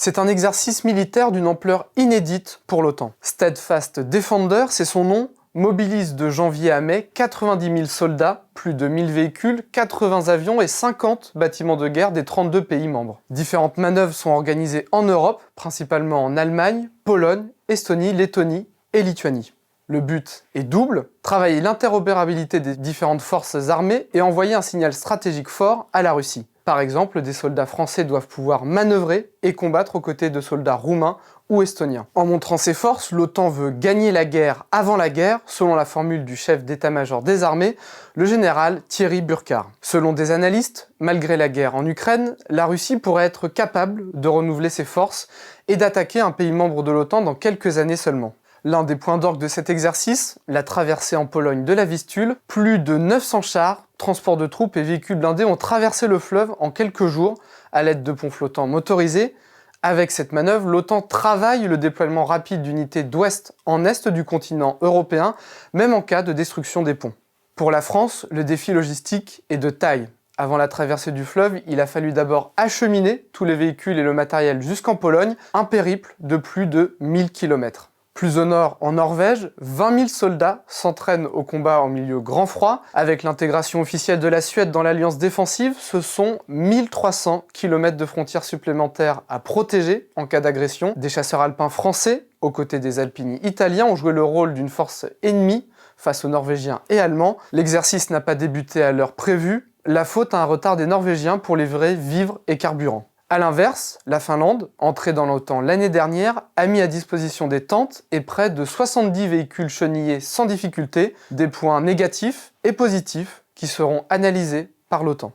C'est un exercice militaire d'une ampleur inédite pour l'OTAN. Steadfast Defender, c'est son nom, mobilise de janvier à mai 90 000 soldats, plus de 1000 véhicules, 80 avions et 50 bâtiments de guerre des 32 pays membres. Différentes manœuvres sont organisées en Europe, principalement en Allemagne, Pologne, Estonie, Lettonie et Lituanie. Le but est double, travailler l'interopérabilité des différentes forces armées et envoyer un signal stratégique fort à la Russie. Par exemple, des soldats français doivent pouvoir manœuvrer et combattre aux côtés de soldats roumains ou estoniens. En montrant ses forces, l'OTAN veut gagner la guerre avant la guerre, selon la formule du chef d'état-major des armées, le général Thierry Burkhardt. Selon des analystes, malgré la guerre en Ukraine, la Russie pourrait être capable de renouveler ses forces et d'attaquer un pays membre de l'OTAN dans quelques années seulement. L'un des points d'orgue de cet exercice, la traversée en Pologne de la Vistule, plus de 900 chars, transports de troupes et véhicules blindés ont traversé le fleuve en quelques jours à l'aide de ponts flottants motorisés. Avec cette manœuvre, l'OTAN travaille le déploiement rapide d'unités d'ouest en est du continent européen, même en cas de destruction des ponts. Pour la France, le défi logistique est de taille. Avant la traversée du fleuve, il a fallu d'abord acheminer tous les véhicules et le matériel jusqu'en Pologne, un périple de plus de 1000 km. Plus au nord, en Norvège, 20 000 soldats s'entraînent au combat en milieu grand froid. Avec l'intégration officielle de la Suède dans l'alliance défensive, ce sont 1300 km de frontières supplémentaires à protéger en cas d'agression. Des chasseurs alpins français, aux côtés des alpini italiens, ont joué le rôle d'une force ennemie face aux Norvégiens et Allemands. L'exercice n'a pas débuté à l'heure prévue, la faute à un retard des Norvégiens pour livrer vivres et carburant. A l'inverse, la Finlande, entrée dans l'OTAN l'année dernière, a mis à disposition des tentes et près de 70 véhicules chenillés sans difficulté, des points négatifs et positifs qui seront analysés par l'OTAN.